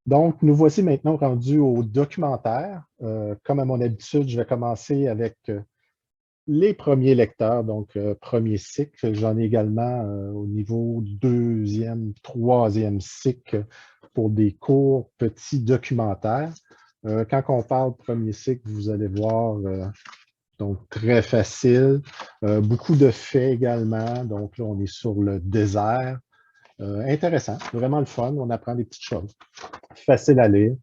Donc, nous voici maintenant rendus au documentaire. Comme à mon habitude, je vais commencer avec les premiers lecteurs, donc premier cycle. J'en ai également au niveau deuxième, troisième cycle pour des courts petits documentaires. Quand on parle premier cycle, vous allez voir, donc très facile. Beaucoup de faits également. Donc là, on est sur le désert. Intéressant, vraiment le fun. On apprend des petites choses. Facile à lire.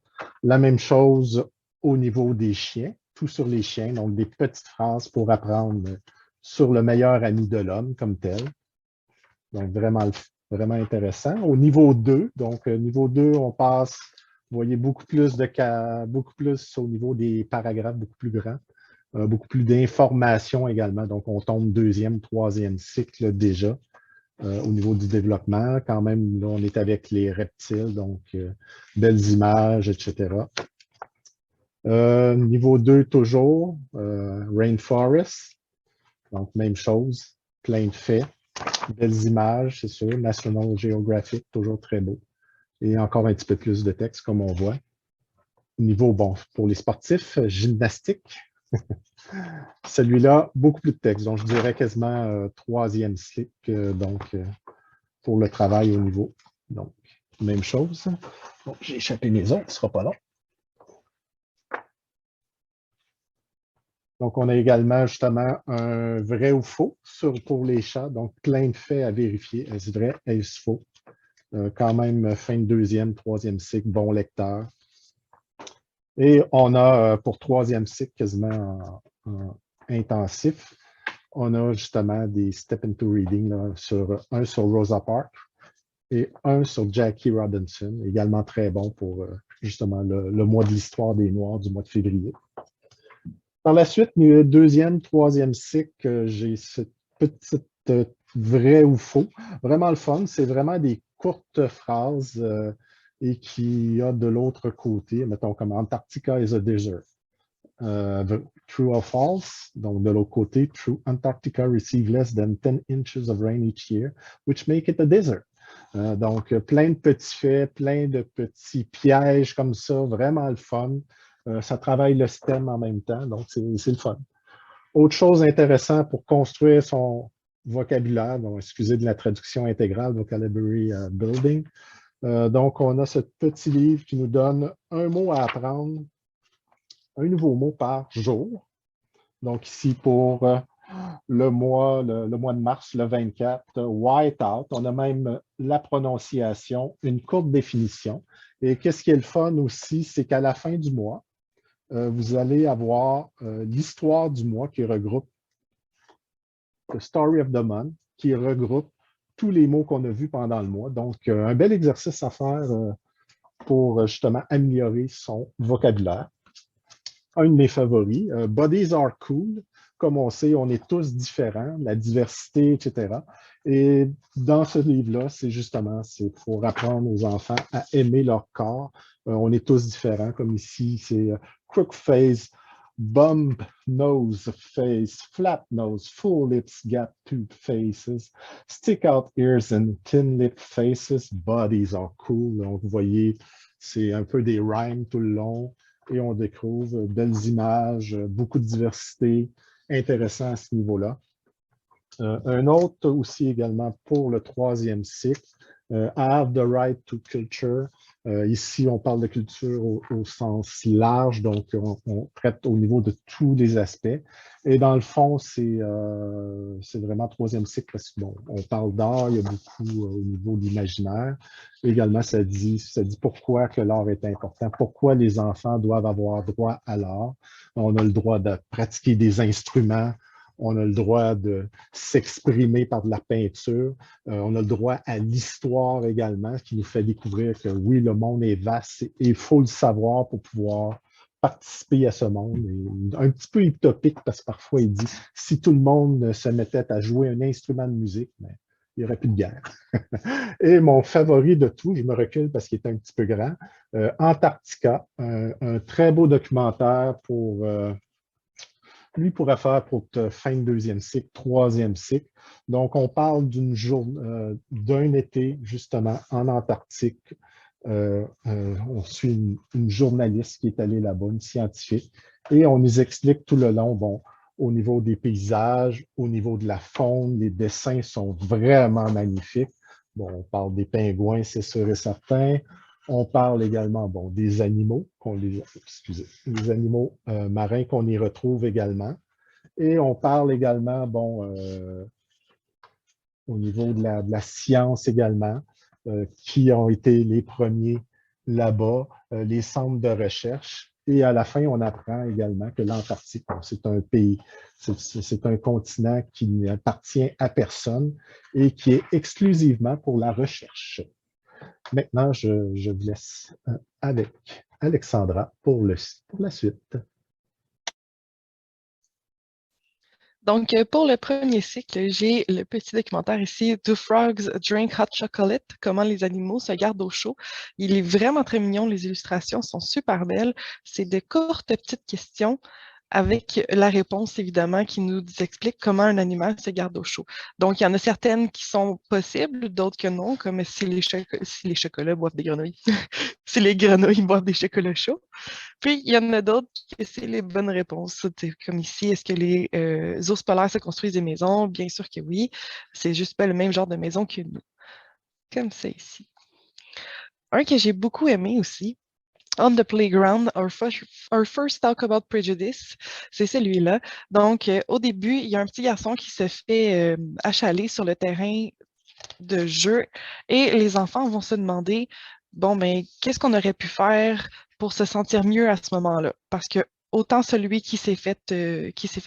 La même chose au niveau des chiens, tout sur les chiens, donc des petites phrases pour apprendre sur le meilleur ami de l'homme comme tel. Donc, vraiment intéressant. Au niveau 2, donc niveau 2, on passe, vous voyez, beaucoup plus au niveau des paragraphes, beaucoup plus grands, beaucoup plus d'informations également. Donc, on tombe deuxième, troisième cycle déjà. Au niveau du développement. Quand même, là, on est avec les reptiles, donc belles images, etc. Niveau 2, toujours, Rainforest. Donc, même chose, plein de faits, belles images, c'est sûr. National Geographic, toujours très beau. Et encore un petit peu plus de texte, comme on voit. Niveau, bon, pour les sportifs, gymnastique. Celui-là, beaucoup plus de texte. Donc, je dirais quasiment troisième cycle, pour le travail au niveau. Donc, même chose. Bon, j'ai échappé mes autres, ce ne sera pas long. Donc, on a également justement un vrai ou faux pour les chats. Donc, plein de faits à vérifier. Est-ce vrai, est-ce faux? Quand même, fin de deuxième, troisième cycle, bon lecteur. Et on a pour troisième cycle quasiment en intensif, on a justement des step into reading, là, un sur Rosa Parks et un sur Jackie Robinson, également très bon pour justement le mois de l'histoire des Noirs du mois de février. Par la suite, deuxième, troisième cycle, j'ai cette petite vrai ou faux. Vraiment le fun, c'est vraiment des courtes phrases et qui a de l'autre côté, mettons comme Antarctica is a desert. True or false, donc de l'autre côté, true, Antarctica receive less than 10 inches of rain each year, which make it a desert. Donc, plein de petits faits, plein de petits pièges comme ça, vraiment le fun. Ça travaille le STEM en même temps, donc c'est le fun. Autre chose intéressante pour construire son vocabulaire, donc excusez de la traduction intégrale, Vocabulary Building. Donc, on a ce petit livre qui nous donne un mot à apprendre, un nouveau mot par jour. Donc, ici, pour le mois de mars, le 24, whiteout. On a même la prononciation, une courte définition. Et qu'est-ce qui est le fun aussi, c'est qu'à la fin du mois, vous allez avoir l'histoire du mois qui regroupe The Story of the Month, qui regroupe tous les mots qu'on a vus pendant le mois. Donc, un bel exercice à faire pour justement améliorer son vocabulaire. Un de mes favoris, Bodies are cool. Comme on sait, on est tous différents, la diversité, etc. Et dans ce livre-là, c'est pour apprendre aux enfants à aimer leur corps. On est tous différents, comme ici, c'est crook face, bump nose face, flat nose, full lips, gap tooth faces, stick out ears and thin lip faces. Bodies are cool. Donc, vous voyez, c'est un peu des rhymes tout le long et on découvre belles images, beaucoup de diversité, intéressant à ce niveau-là. Un autre aussi également pour le troisième cycle, I have the right to culture. Ici, on parle de culture au sens large, donc on traite au niveau de tous les aspects. Et dans le fond, c'est vraiment troisième cycle parce que bon, on parle d'art, il y a beaucoup au niveau de l'imaginaire. Également, ça dit pourquoi que l'art est important, pourquoi les enfants doivent avoir droit à l'art. On a le droit de pratiquer des instruments, on a le droit de s'exprimer par de la peinture. On a le droit à l'histoire également, qui nous fait découvrir que oui, le monde est vaste et il faut le savoir pour pouvoir participer à ce monde. Et un petit peu utopique parce que parfois il dit si tout le monde se mettait à jouer un instrument de musique, ben, il n'y aurait plus de guerre. Et mon favori de tout, je me recule parce qu'il est un petit peu grand, Antarctica, un très beau documentaire pour lui pourrait faire pour fin de deuxième cycle, troisième cycle. Donc, on parle d'une journée, d'un été, justement, en Antarctique. On suit une journaliste qui est allée là-bas, une scientifique, et on nous explique tout le long, bon, au niveau des paysages, au niveau de la faune, les dessins sont vraiment magnifiques. Bon, on parle des pingouins, c'est sûr et certain. On parle également bon, des animaux, excusez, les animaux marins qu'on y retrouve également. Et on parle également, bon, au niveau de la science également, qui ont été les premiers là-bas, les centres de recherche. Et à la fin, on apprend également que l'Antarctique, bon, c'est un pays, c'est un continent qui n'appartient à personne et qui est exclusivement pour la recherche. Maintenant, je vous laisse avec Alexandra pour la suite. Donc, pour le premier cycle, j'ai le petit documentaire ici, Do Frogs Drink Hot Chocolate? Comment les animaux se gardent au chaud. Il est vraiment très mignon, les illustrations sont super belles. C'est de courtes petites questions avec la réponse, évidemment, qui nous explique comment un animal se garde au chaud. Donc, il y en a certaines qui sont possibles, d'autres que non, comme si les chocolats boivent des grenouilles, si les grenouilles boivent des chocolats chauds. Puis, il y en a d'autres que c'est les bonnes réponses. Comme ici, est-ce que les ours polaires se construisent des maisons? Bien sûr que oui. C'est juste pas le même genre de maison que nous. Comme ça ici. Un que j'ai beaucoup aimé aussi, On the Playground, our first Talk About Prejudice, c'est celui-là. Donc, au début, il y a un petit garçon qui se fait achaler sur le terrain de jeu et les enfants vont se demander, bon, mais qu'est-ce qu'on aurait pu faire pour se sentir mieux à ce moment-là? Parce que autant celui qui s'est fait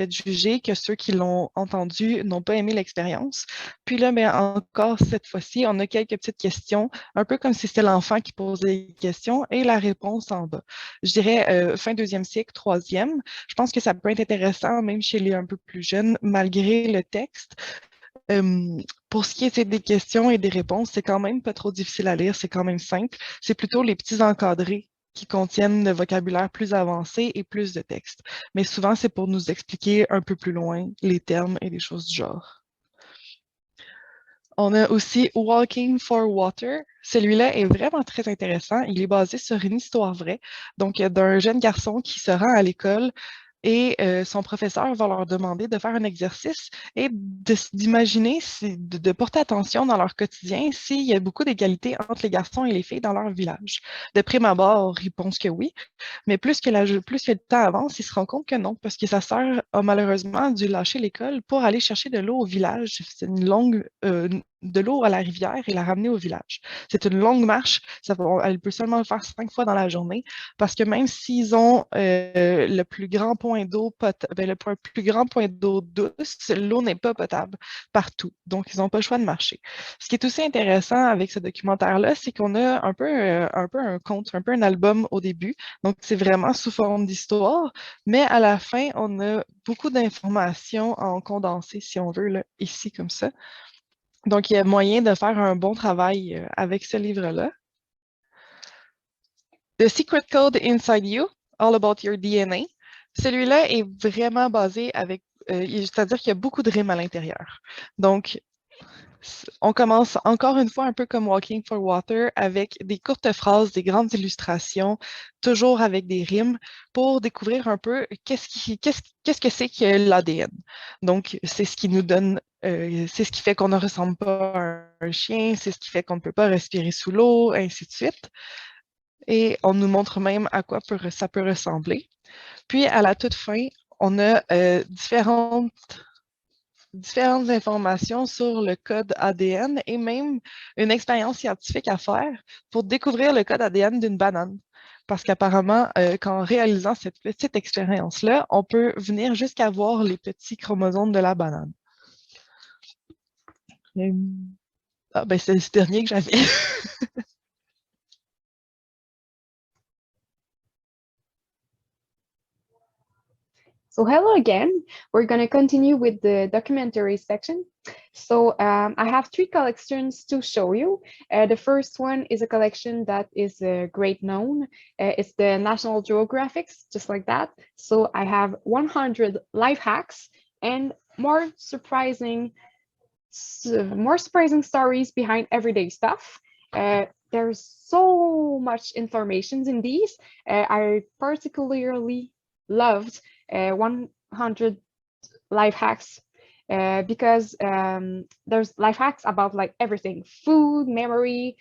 juger que ceux qui l'ont entendu n'ont pas aimé l'expérience. Puis là, mais encore cette fois-ci, on a quelques petites questions, un peu comme si c'était l'enfant qui posait des questions et la réponse en bas. Je dirais fin deuxième cycle, troisième. Je pense que ça peut être intéressant, même chez les un peu plus jeunes, malgré le texte. Pour ce qui est des questions et des réponses, c'est quand même pas trop difficile à lire, c'est quand même simple. C'est plutôt les petits encadrés qui contiennent le vocabulaire plus avancé et plus de texte. Mais souvent, c'est pour nous expliquer un peu plus loin les termes et des choses du genre. On a aussi Walking for Water. Celui-là est vraiment très intéressant. Il est basé sur une histoire vraie, donc d'un jeune garçon qui se rend à l'école et son professeur va leur demander de faire un exercice et d'imaginer, de porter attention dans leur quotidien s'il y a beaucoup d'égalité entre les garçons et les filles dans leur village. De prime abord, ils pensent que oui, mais plus que le temps avance, il se rend compte que non, parce que sa sœur a malheureusement dû lâcher l'école pour aller chercher de l'eau au village. C'est une longue de l'eau à la rivière et la ramener au village. C'est une longue marche. Elle peut seulement le faire 5 fois dans la journée parce que même s'ils ont le plus grand point d'eau le plus grand point d'eau douce, l'eau n'est pas potable partout. Donc, ils n'ont pas le choix de marcher. Ce qui est aussi intéressant avec ce documentaire-là, c'est qu'on a un peu un conte, un peu un album au début. Donc, c'est vraiment sous forme d'histoire, mais à la fin, on a beaucoup d'informations en condensé, si on veut, là, ici, comme ça. Donc, il y a moyen de faire un bon travail avec ce livre-là. The Secret Code Inside You, All About Your DNA. Celui-là est vraiment basé avec, c'est-à-dire qu'il y a beaucoup de rimes à l'intérieur. Donc, on commence encore une fois un peu comme Walking for Water avec des courtes phrases, des grandes illustrations, toujours avec des rimes pour découvrir un peu qu'est-ce que c'est que l'ADN. Donc, c'est ce qui nous donne, c'est ce qui fait qu'on ne ressemble pas à un chien, c'est ce qui fait qu'on ne peut pas respirer sous l'eau, ainsi de suite. Et on nous montre même à quoi ça peut ressembler. Puis, à la toute fin, on a différentes informations sur le code ADN et même une expérience scientifique à faire pour découvrir le code ADN d'une banane. Parce qu'apparemment, qu'en réalisant cette petite expérience-là, on peut venir jusqu'à voir les petits chromosomes de la banane. Ah, ben c'est ce dernier que j'avais. So hello again. We're going to continue with the documentary section. So I have 3 collections to show you. The first one is a collection that is great known. It's the National Geographic, just like that. So I have 100 life hacks and more surprising stories behind everyday stuff. There's so much information in these. I particularly loved 100 life hacks because there's life hacks about like everything: food, memory,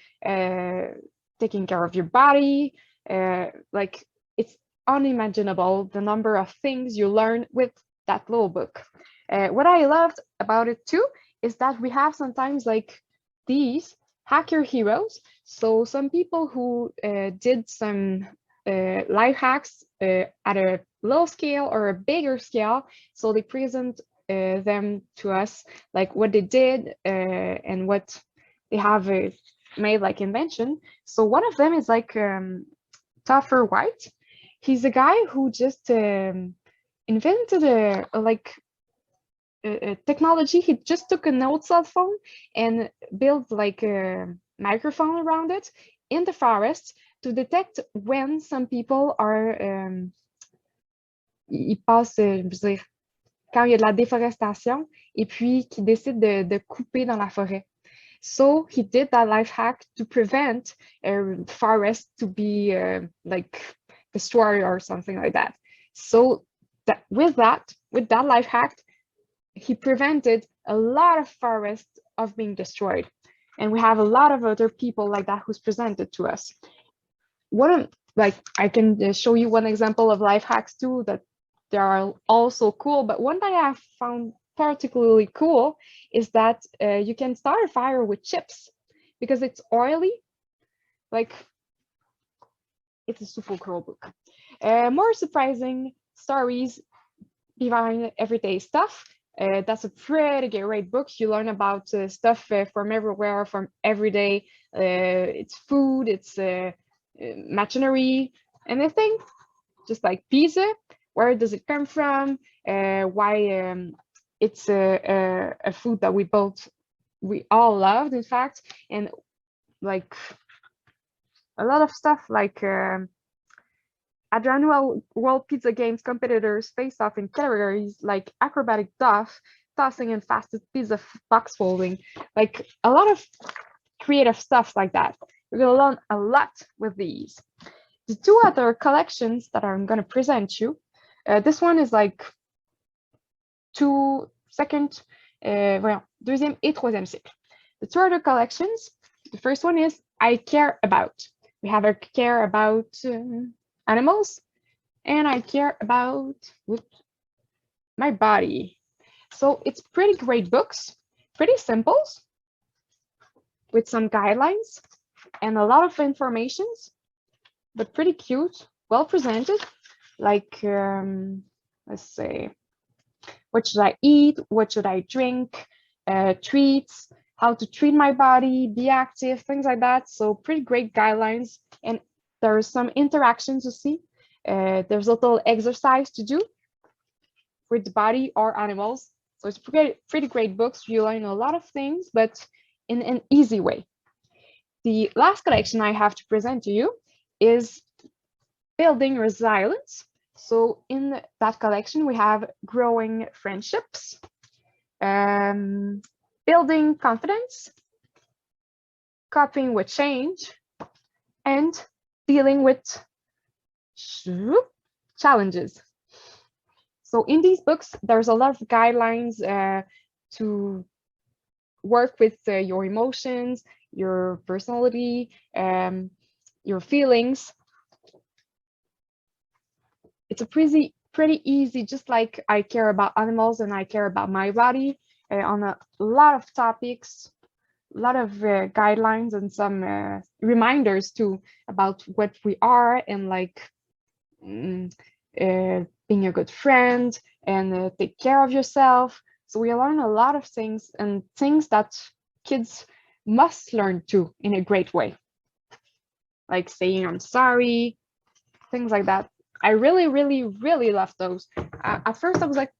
taking care of your body. Like it's unimaginable the number of things you learn with that little book. What I loved about it too is that we have sometimes like these hacker heroes. So some people who did some life hacks at a low scale or a bigger scale. So they present them to us, like what they did and what they have made like invention. So one of them is like Topher White. He's a guy who just invented a technology. He just took an old cell phone and built like a microphone around it in the forest to detect when some people are ils passent, je veux dire, quand il y a de la déforestation et puis qui décident de couper dans la forêt. So he did that life hack to prevent a forest to be like destroyed or something like that. So that with that life hack, he prevented a lot of forests of being destroyed. And we have a lot of other people like that who's presented to us. Like I can show you one example of life hacks too that they are also cool, but one that I found particularly cool is that you can start a fire with chips because it's oily. Like it's a super cool book. More surprising stories behind everyday stuff. That's a pretty great book. You learn about stuff from everywhere, from every day. It's food, it's machinery, anything, just like pizza. Where does it come from? Why it's a food that we all loved, in fact, and like a lot of stuff like at the annual World Pizza Games, competitors face off in categories like acrobatic tossing and fastest pizza box folding, like a lot of creative stuff like that. We're gonna learn a lot with these. The two other collections that I'm gonna present you, this one is like deuxième et troisième cycle. The two other collections, the first one is I Care About. We have a care about animals, and I care about my body. So it's pretty great books, pretty simple, with some guidelines and a lot of informations, but pretty cute, well presented. Like, let's say, what should I eat? What should I drink? Treats, how to treat my body, be active, things like that. So pretty great guidelines. And there's some interactions to see. There's a little exercise to do with the body or animals. So it's pretty great books. You learn a lot of things, but in an easy way. The last collection I have to present to you is Building Resilience. So in that collection, we have Growing Friendships, Building Confidence, Coping with Change, and Dealing with Challenges. So in these books, there's a lot of guidelines to work with your emotions, your personality, your feelings. It's a pretty easy, just like I care about animals and I care about my body on a lot of topics, a lot of guidelines and some reminders too about what we are and like being a good friend and take care of yourself. So we learn a lot of things and things that kids must learn too in a great way. Like saying I'm sorry, things like that. I really, really, really love those. At first I was like,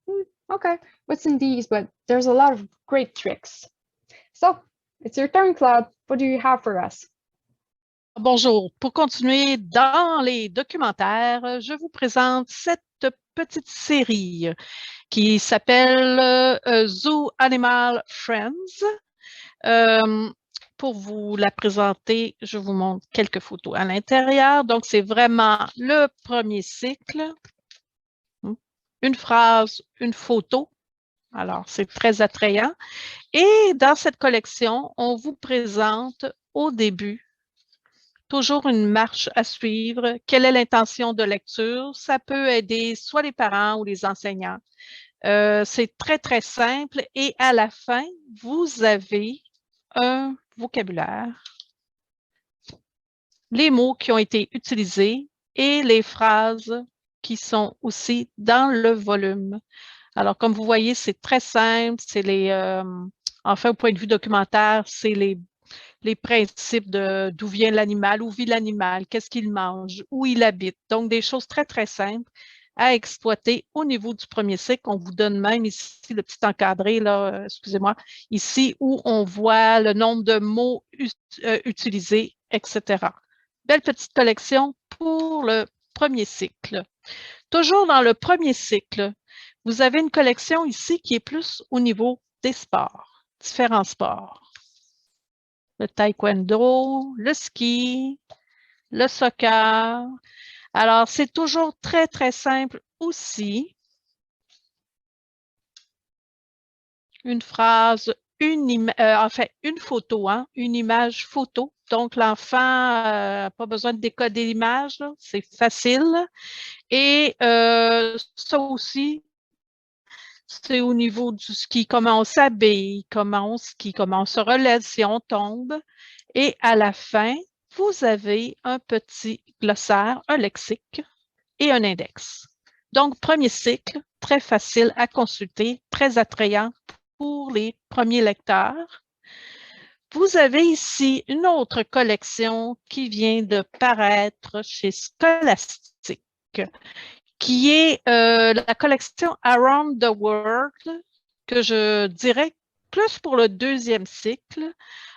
okay, what's in these? But there's a lot of great tricks. So it's your turn, Claude. What do you have for us? Bonjour. Pour continuer dans les documentaires, je vous présente cette petite série qui s'appelle Zoo Animal Friends. pour vous la présenter, je vous montre quelques photos à l'intérieur. Donc, c'est vraiment le premier cycle. Une phrase, une photo. Alors, c'est très attrayant. Et dans cette collection, on vous présente au début toujours une marche à suivre. Quelle est l'intention de lecture? Ça peut aider soit les parents ou les enseignants. C'est très, très simple. Et à la fin, vous avez un vocabulaire, les mots qui ont été utilisés et les phrases qui sont aussi dans le volume. Alors, comme vous voyez, c'est très simple. C'est enfin, au point de vue documentaire, c'est les principes d'où vient l'animal, où vit l'animal, qu'est-ce qu'il mange, où il habite. Donc, des choses très, très simples à exploiter au niveau du premier cycle. On vous donne même ici le petit encadré, là, excusez-moi, ici où on voit le nombre de mots utilisés, etc. Belle petite collection pour le premier cycle. Toujours dans le premier cycle, vous avez une collection ici qui est plus au niveau des sports, différents sports. Le taekwondo, le ski, le soccer. Alors, c'est toujours très, très simple aussi. Une phrase, enfin, une photo, hein, une image photo. Donc, l'enfant n'a pas besoin de décoder l'image, c'est facile. Et ça aussi, c'est au niveau du ski, comment on s'habille, comment on skie, comment on se relève si on tombe. Et à la fin, vous avez un petit glossaire, un lexique et un index. Donc, premier cycle, très facile à consulter, très attrayant pour les premiers lecteurs. Vous avez ici une autre collection qui vient de paraître chez Scholastic, qui est la collection Around the World, que je dirais plus pour le deuxième cycle.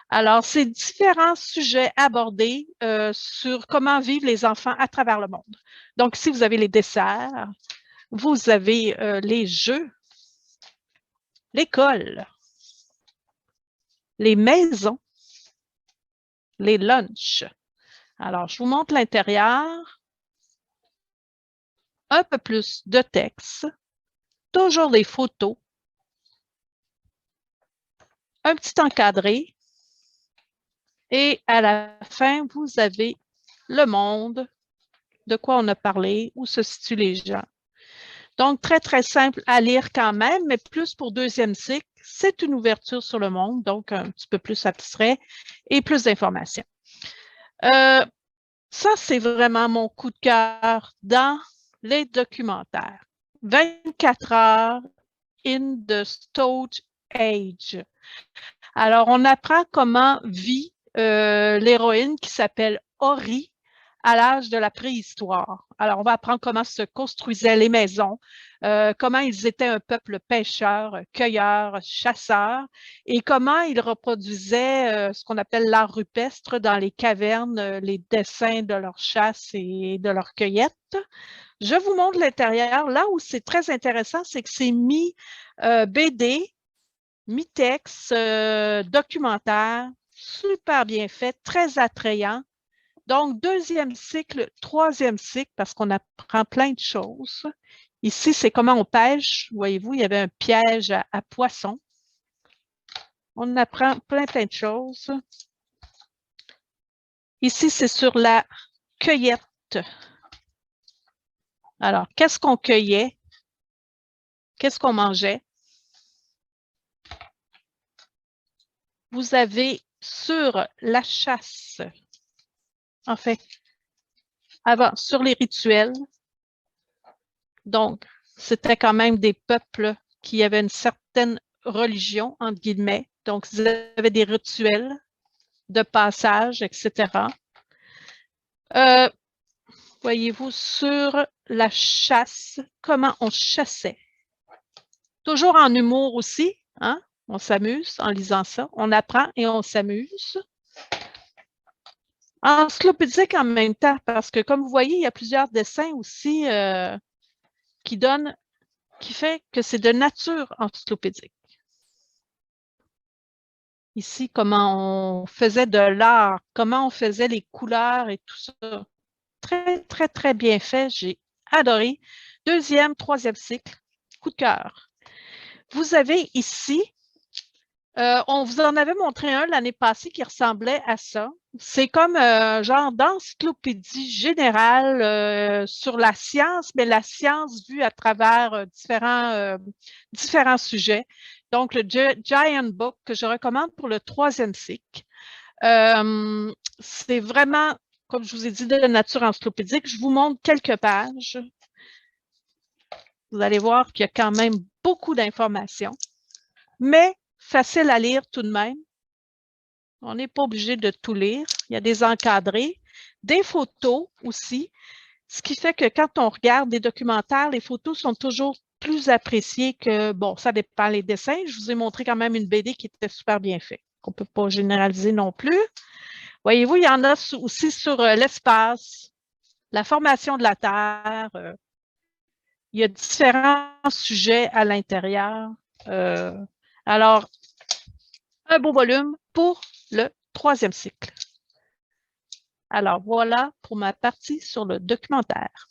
Alors, c'est différents sujets abordés sur comment vivent les enfants à travers le monde. Donc, ici, vous avez les desserts, vous avez les jeux, l'école, les maisons, les lunchs. Alors, je vous montre l'intérieur. Un peu plus de texte, toujours des photos, un petit encadré. Et à la fin, vous avez le monde, de quoi on a parlé, où se situent les gens. Donc, très, très simple à lire quand même, mais plus pour deuxième cycle, c'est une ouverture sur le monde, donc un petit peu plus abstrait et plus d'informations. Ça, c'est vraiment mon coup de cœur dans les documentaires. 24 heures in the Stone Age. Alors, on apprend comment vit l'héroïne qui s'appelle Ori à l'âge de la préhistoire. Alors, on va apprendre comment se construisaient les maisons, comment ils étaient un peuple pêcheur, cueilleur, chasseur, et comment ils reproduisaient ce qu'on appelle l'art rupestre dans les cavernes, les dessins de leur chasse et de leur cueillette. Je vous montre l'intérieur. Là où c'est très intéressant, c'est que c'est mi-BD, mi-texte, documentaire, super bien fait, très attrayant. Donc, deuxième cycle, troisième cycle, parce qu'on apprend plein de choses. Ici, c'est comment on pêche. Voyez-vous, il y avait un piège à poissons. On apprend plein de choses. Ici, c'est sur la cueillette. Alors, qu'est-ce qu'on cueillait? Qu'est-ce qu'on mangeait? Vous avez sur la chasse, en fait, avant, sur les rituels. Donc, c'était quand même des peuples qui avaient une certaine religion, entre guillemets. Donc, ils avaient des rituels de passage, etc. Voyez-vous, sur la chasse, comment on chassait. Toujours en humour aussi, hein? On s'amuse en lisant ça. On apprend et on s'amuse. Encyclopédique en même temps, parce que comme vous voyez, il y a plusieurs dessins aussi qui fait que c'est de nature encyclopédique. ici comment on faisait de l'art, comment on faisait les couleurs et tout ça. Très, très, très bien fait. J'ai adoré. Deuxième, troisième cycle, coup de cœur. Vous avez ici, on vous en avait montré un l'année passée qui ressemblait à ça. C'est comme un genre d'encyclopédie générale sur la science, mais la science vue à travers différents sujets. Donc, le Giant Book que je recommande pour le troisième cycle. C'est vraiment, comme je vous ai dit, de la nature encyclopédique. Je vous montre quelques pages. Vous allez voir qu'il y a quand même beaucoup d'informations, mais facile à lire tout de même. On n'est pas obligé de tout lire. Il y a des encadrés, des photos aussi, ce qui fait que quand on regarde des documentaires, les photos sont toujours plus appréciées que, bon, ça dépend les dessins. Je vous ai montré quand même une BD qui était super bien faite. On ne peut pas généraliser non plus. Voyez-vous, il y en a aussi sur l'espace, la formation de la Terre. Il y a différents sujets à l'intérieur. Alors, un beau volume pour le troisième cycle. Alors, voilà pour ma partie sur le documentaire.